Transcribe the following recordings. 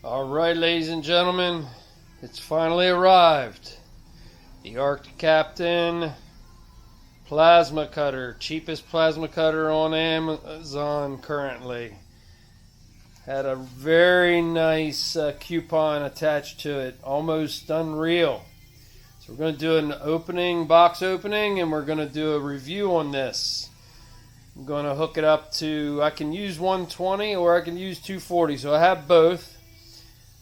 All right, ladies and gentlemen, it's finally arrived. The Arccaptain plasma cutter, cheapest plasma cutter on Amazon currently. Had a very nice coupon attached to it, almost unreal. So we're going to do an box opening, and we're going to do a review on this. I'm going to hook it up to, I can use 120 or I can use 240, so I have both.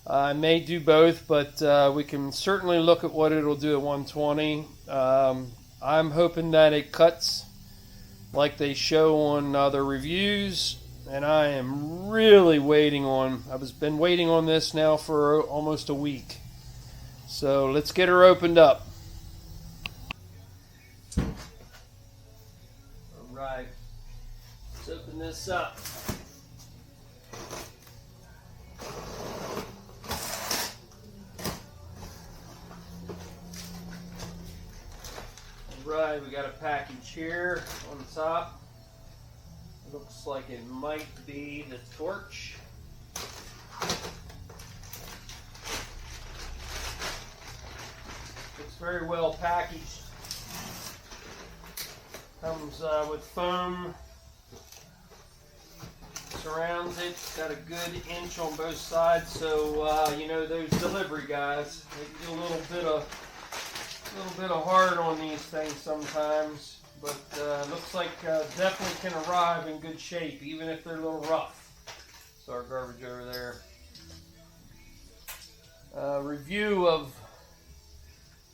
I may do both, but we can certainly look at what it'll do at 120. I'm hoping that it cuts like they show on other reviews, and I am really waiting on, I've been waiting on this now for almost a week. So let's get her opened up. Alright, let's open this up. Right, we got a package here on the top. It looks like it might be the torch. It's very well packaged. Comes with foam. Surrounds it. Got a good inch on both sides, so you know those delivery guys, they do a little bit of hard on these things sometimes, but looks like definitely can arrive in good shape, even if they're a little rough. So our garbage over there. Review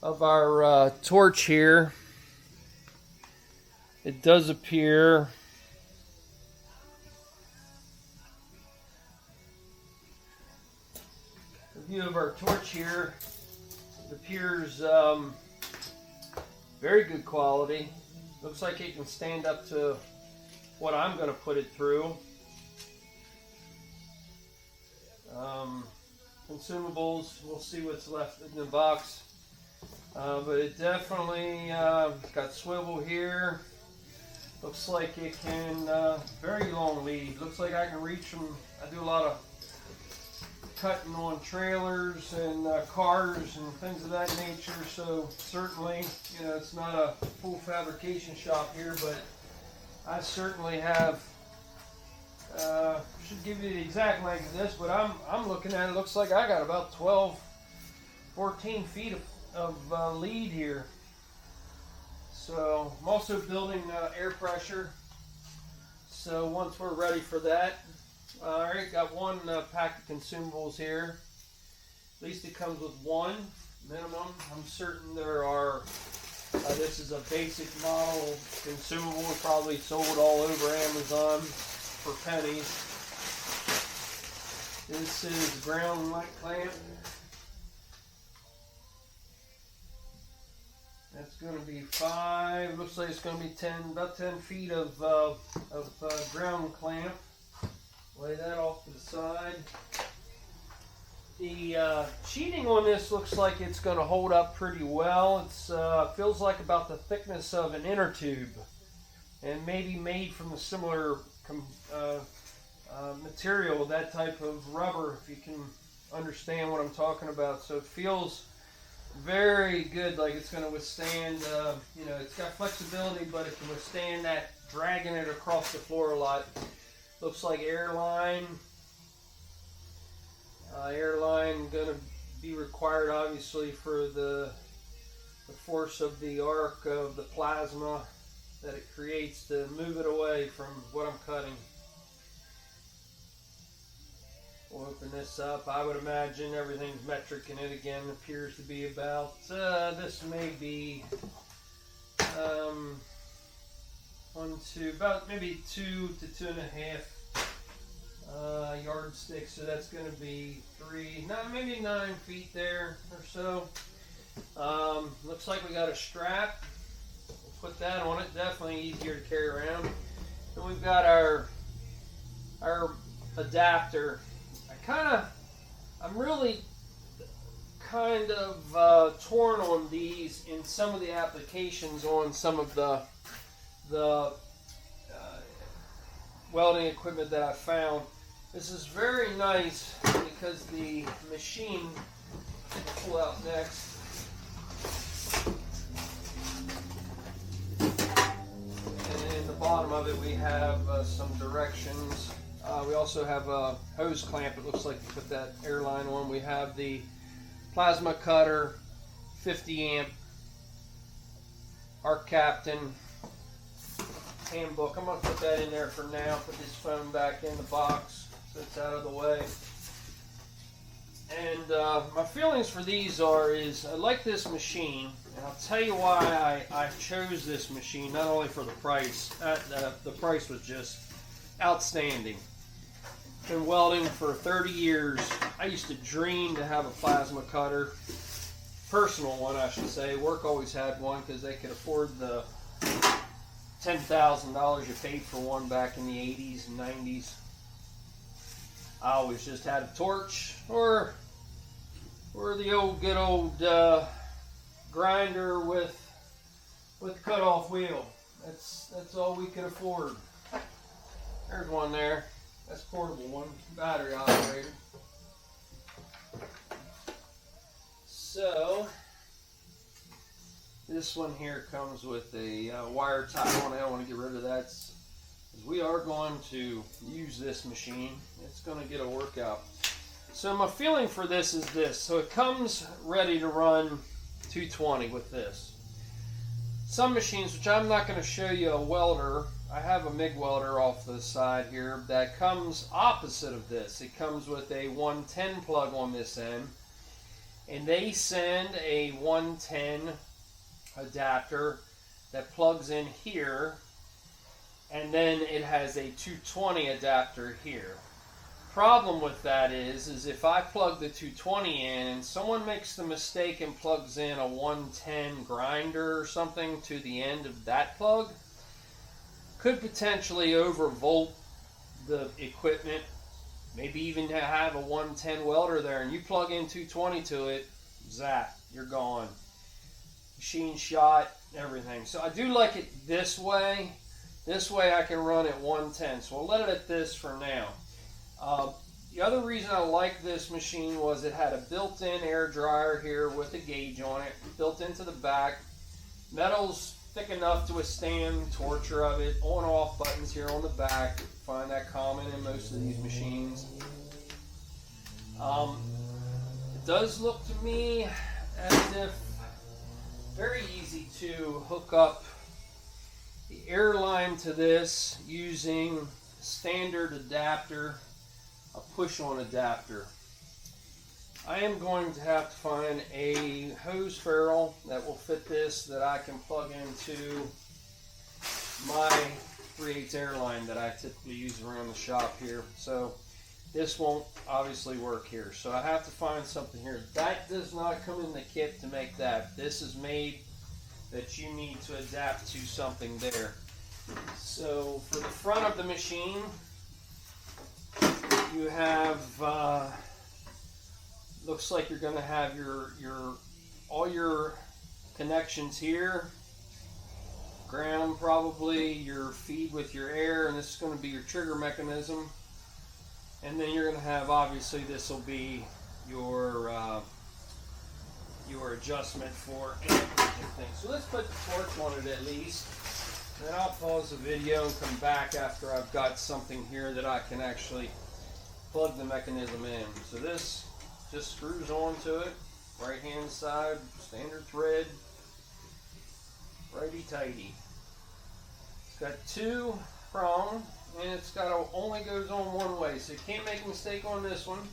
of our torch here. It does appear review of our torch here. It appears very good quality. Looks like it can stand up to what I'm going to put it through. Consumables, we'll see what's left in the box. But it definitely got swivel here. Looks like it can, very long lead. Looks like I can reach them. I do a lot of cutting on trailers and cars and things of that nature, so certainly, you know, it's not a full fabrication shop here, but I certainly have, should give you the exact length of this, but I'm looking at it, looks like I got about 12, 14 feet of lead here. So I'm also building air pressure, so once we're ready for that. Alright, got one pack of consumables here. At least it comes with one minimum. I'm certain there are, this is a basic model consumable, probably sold all over Amazon for pennies. This is ground light clamp. That's going to be 5, looks like it's going to be 10, about 10 feet of ground clamp. Lay that off to the side. The sheeting on this looks like it's going to hold up pretty well. It's feels like about the thickness of an inner tube, and maybe made from a similar material, that type of rubber, if you can understand what I'm talking about. So it feels very good, like it's going to withstand, you know, it's got flexibility, but it can withstand that dragging it across the floor a lot. Looks like airline. Airline going to be required, obviously, for the force of the arc of the plasma that it creates to move it away from what I'm cutting. We'll open this up. I would imagine everything's metric in it again. Appears to be about, this may be, about maybe 2 to 2.5 yardsticks, so that's going to be 3, maybe 9 feet there or so. Looks like we got a strap. We'll put that on it. Definitely easier to carry around. Then we've got our adapter. I'm really kind of torn on these in some of the applications on some of the welding equipment that I found. This is very nice. You because the machine will pull out next. And in the bottom of it we have some directions. We also have a hose clamp. It looks like you put that airline on. We have the plasma cutter, 50 amp Arccaptain handbook. I'm going to put that in there for now. Put this phone back in the box so it's out of the way. And my feelings for these is I like this machine, and I'll tell you why I chose this machine. Not only for the price, the price was just outstanding. Been welding for 30 years. I used to dream to have a plasma cutter, personal one I should say. Work always had one because they could afford the $10,000 you paid for one back in the 80s and 90s. I always just had a torch or the old good old grinder with cut-off wheel. That's all we could afford. There's one there. That's a portable one, battery operated. So this one here comes with a wire tie on it. I want to get rid of that because we are going to use this machine. It's going to get a workout. So my feeling for this is this. So it comes ready to run 220 with this. Some machines, which I'm not going to show you a welder, I have a MIG welder off the side here that comes opposite of this. It comes with a 110 plug on this end, and they send a 110 adapter that plugs in here, and then it has a 220 adapter here. Problem with that is if I plug the 220 in and someone makes the mistake and plugs in a 110 grinder or something to the end of that plug, could potentially overvolt the equipment, maybe even have a 110 welder there, and you plug in 220 to it, zap, you're gone. Machine shot, everything. So I do like it this way. This way I can run at 110. So we'll let it at this for now. The other reason I like this machine was it had a built-in air dryer here with a gauge on it, built into the back. Metal's thick enough to withstand torture of it. On-off buttons here on the back. Find that common in most of these machines. It does look to me as if very easy to hook up the air line to this using standard adapter, a push-on adapter. I am going to have to find a hose ferrule that will fit this that I can plug into my 3/8 airline that I typically use around the shop here. So this won't obviously work here. So I have to find something here. That does not come in the kit to make that. This is made that you need to adapt to something there. So for the front of the machine, you have looks like you're going to have all your connections here, ground probably, your feed with your air, and this is going to be your trigger mechanism. And then you're going to have, obviously this will be your adjustment for things. So let's put the torch on it at least. Then I'll pause the video and come back after I've got something here that I can actually plug the mechanism in. So this just screws onto it, right hand side, standard thread, righty tighty. It's got 2 prong, and it's got only goes on one way, so you can't make a mistake on this one.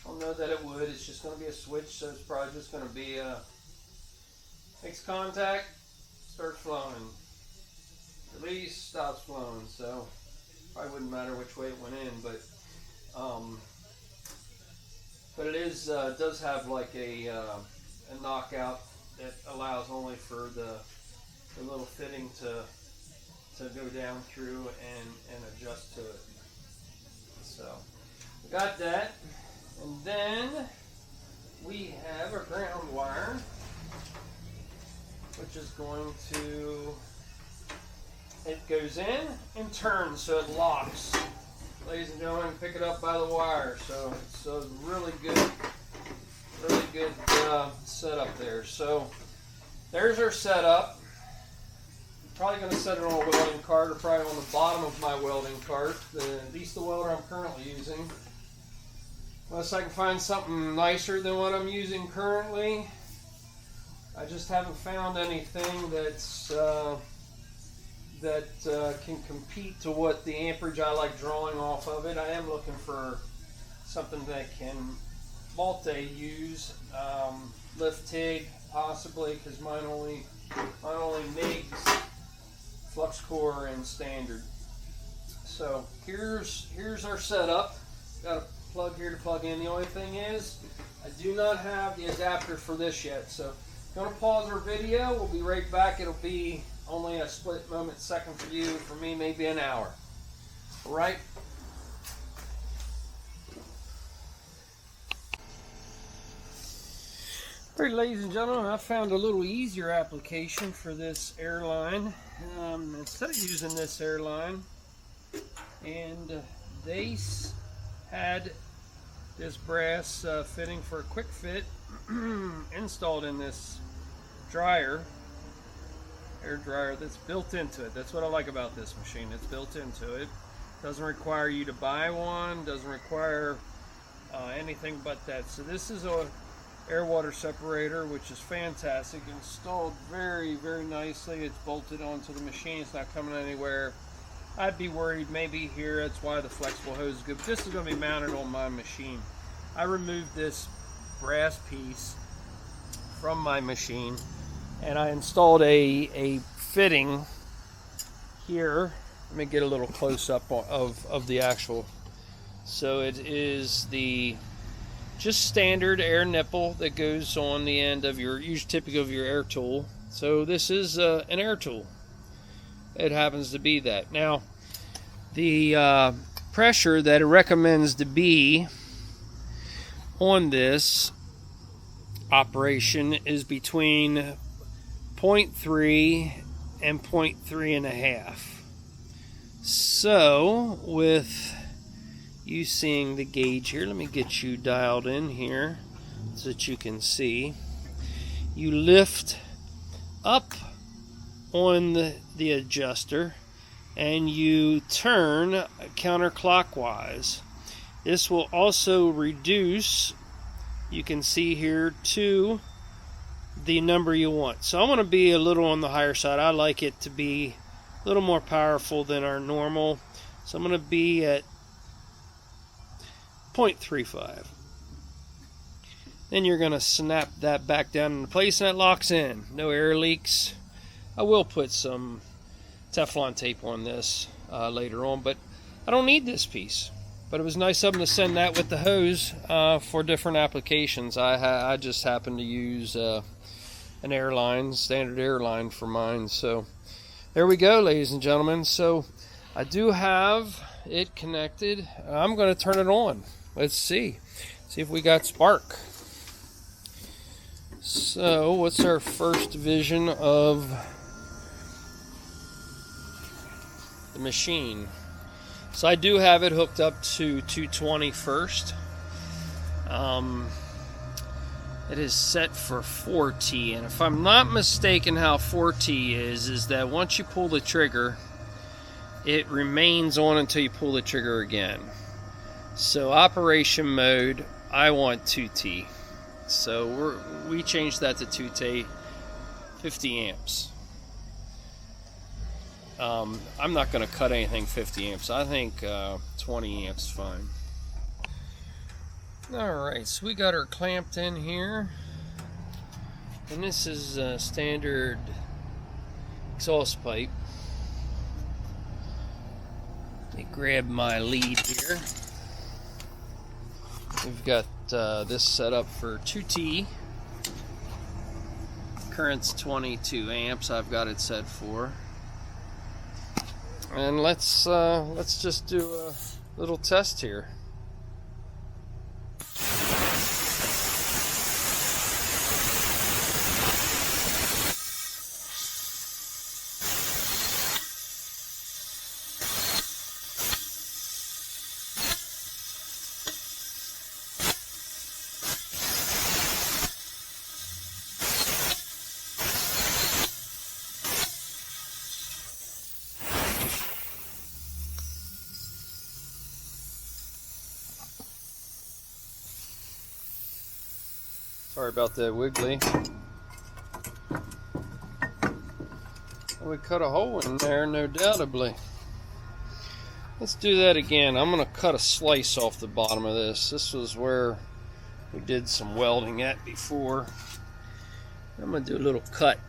I'll know that it would. It's just going to be a switch, so it's probably just going to be a makes contact, starts flowing, release, stops flowing. So probably wouldn't matter which way it went in, but it is does have like a knockout that allows only for the little fitting to go down through and adjust to it. So we got that, and then we have a ground wire, which is going to, it goes in and turns, so it locks ladies and gentlemen, pick it up by the wire. So it's a really good setup there. So there's our setup. I'm probably going to set it on a welding cart, or probably on the bottom of my welding cart, at least the welder I'm currently using. Unless I can find something nicer than what I'm using currently. I just haven't found anything that's can compete to what the amperage I like drawing off of it. I am looking for something that can multi-use, lift TIG possibly, because mine only MIGs, flux core, and standard. So here's our setup. Got a plug here to plug in. The only thing is, I do not have the adapter for this yet. So I'm going to pause our video. We'll be right back. It'll be only a split moment second for you. For me, maybe an hour. All right. All right, ladies and gentlemen, I found a little easier application for this airline. Instead of using this airline, and they had this brass fitting for a quick fit installed in this dryer, air dryer, that's built into it. That's what I like about this machine. It's built into it. Doesn't require you to buy one. Doesn't require anything but that. So this is a air water separator, which is fantastic. Installed very, very nicely. It's bolted onto the machine. It's not coming anywhere. I'd be worried maybe here. That's why the flexible hose is good. But this is going to be mounted on my machine. I removed this brass piece from my machine, and I installed a fitting here. Let me get a little close up of the actual. So it is the just standard air nipple that goes on the end of your, usually typical of your air tool. So this is an air tool. It happens to be that. Now, the pressure that it recommends to be on this operation is between 0.3 and 0.3.5. So, with you seeing the gauge here, let me get you dialed in here so that you can see. You lift up on the adjuster and you turn counterclockwise. This will also reduce, you can see here, to the number you want. So I'm going to be a little on the higher side. I like it to be a little more powerful than our normal. So I'm going to be at 0.35. Then you're going to snap that back down into place, and that locks in. No air leaks. I will put some Teflon tape on this later on, but I don't need this piece. But it was nice of them to send that with the hose for different applications. I just happen to use an airline, standard airline for mine. So there we go, ladies and gentlemen. So I do have it connected. I'm going to turn it on. Let's see if we got spark. So what's our first vision of the machine? So I do have it hooked up to 220 first. It is set for 4T, and if I'm not mistaken, how 4T is that once you pull the trigger, it remains on until you pull the trigger again. So operation mode, I want 2T. So we changed that to 2T, 50 amps. I'm not going to cut anything 50 amps. I think 20 amps fine. Alright, so we got her clamped in here. And this is a standard exhaust pipe. Let me grab my lead here. We've got this set up for 2T. Current's 22 amps. I've got it set for. And let's just do a little test here. Sorry about that wiggly. We cut a hole in there, no doubtably. Let's do that again. I'm going to cut a slice off the bottom of this. This was where we did some welding at before. I'm going to do a little cut.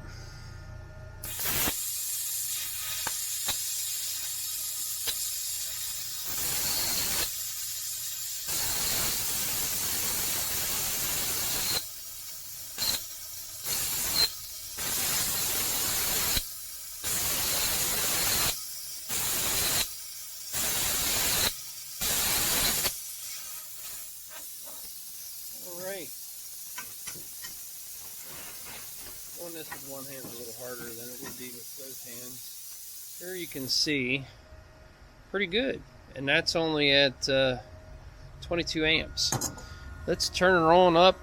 Doing this with one hand is a little harder than it would be with both hands. Here you can see pretty good, and that's only at 22 amps. Let's turn her on up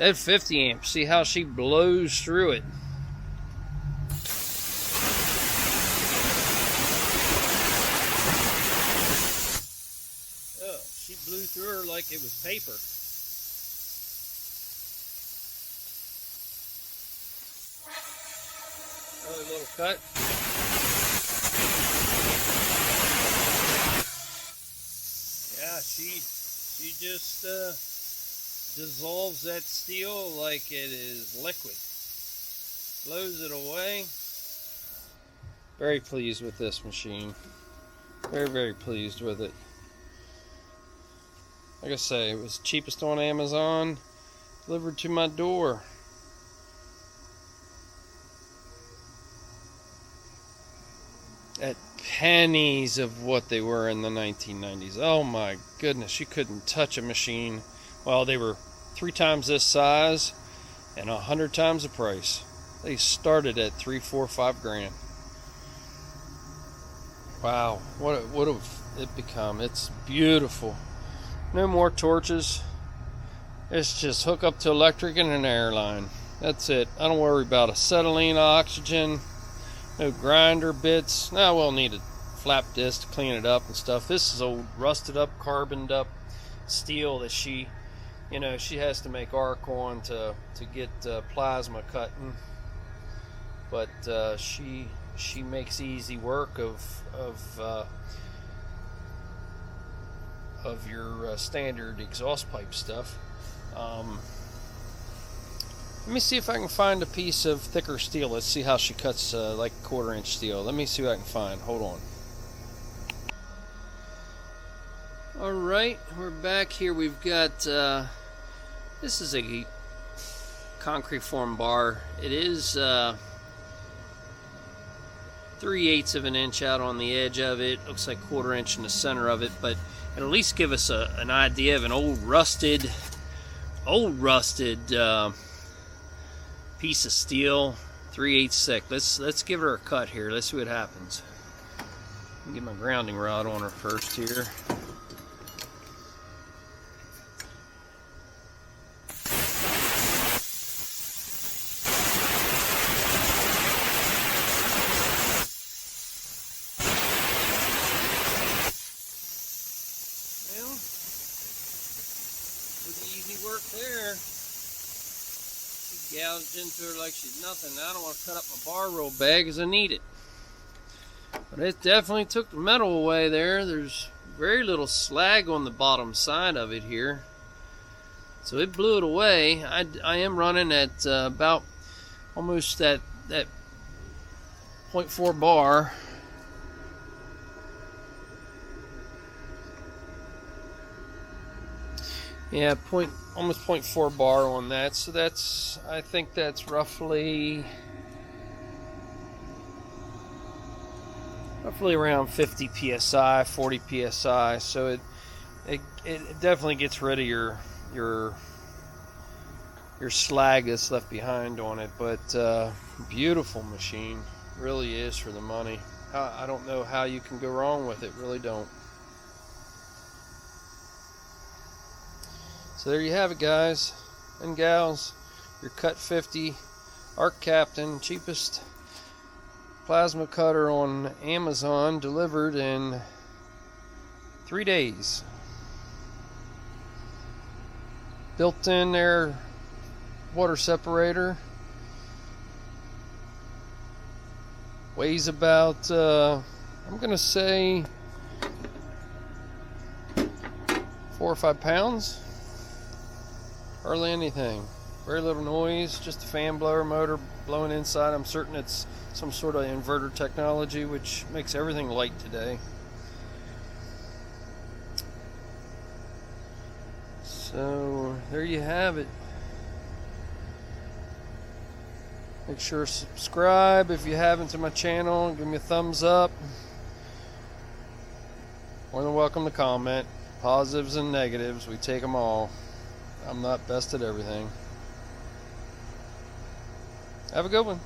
at 50 amps. See how she blows through it. Oh, she blew through her like it was paper. Another little cut. Yeah, she just dissolves that steel like it is liquid. Blows it away. Very pleased with this machine. Very, very pleased with it. Like I say, it was cheapest on Amazon, delivered to my door. At pennies of what they were in the 1990s. Oh my goodness, you couldn't touch a machine. Well, they were 3 times this size and 100 times the price. They started at 3, 4, 5 grand. Wow, what have it become? It's beautiful. No more torches. It's just hook up to electric and an air line. That's it. I don't worry about acetylene, oxygen. No grinder bits. Now we'll need a flap disc to clean it up and stuff. This is old rusted up, carboned up steel that she has to make arc on to get plasma cutting. But she makes easy work of your standard exhaust pipe stuff. Let me see if I can find a piece of thicker steel. Let's see how she cuts like 1/4 inch steel. Let me see what I can find. Hold on. Alright, we're back here. We've got, this is a concrete form bar. It is 3/8 of an inch out on the edge of it. Looks like 1/4 inch in the center of it, but it'll at least give us an idea of an old rusted piece of steel, 3/8 thick. Let's give her a cut here. Let's see what happens. Get my grounding rod on her first here. Well, pretty easy work there. Gouged into her like she's nothing. Now I don't want to cut up my bar real bad because I need it. But it definitely took the metal away there. There's very little slag on the bottom side of it here. So it blew it away. I am running at about almost that 0.4 bar. Yeah, almost 0.4 bar on that. So I think that's roughly around 50 psi, 40 psi. So it definitely gets rid of your slag that's left behind on it. But beautiful machine, really is for the money. I don't know how you can go wrong with it. Really don't. So there you have it, guys and gals. Your Cut 50 Arccaptain, cheapest plasma cutter on Amazon, delivered in 3 days. Built in there water separator. Weighs about, I'm going to say 4 or 5 pounds. Hardly anything. Very little noise, just a fan blower motor blowing inside. I'm certain it's some sort of inverter technology, which makes everything light today. So there you have it. Make sure to subscribe if you haven't to my channel. Give me a thumbs up. More than welcome to comment. Positives and negatives, we take them all. I'm not best at everything. Have a good one.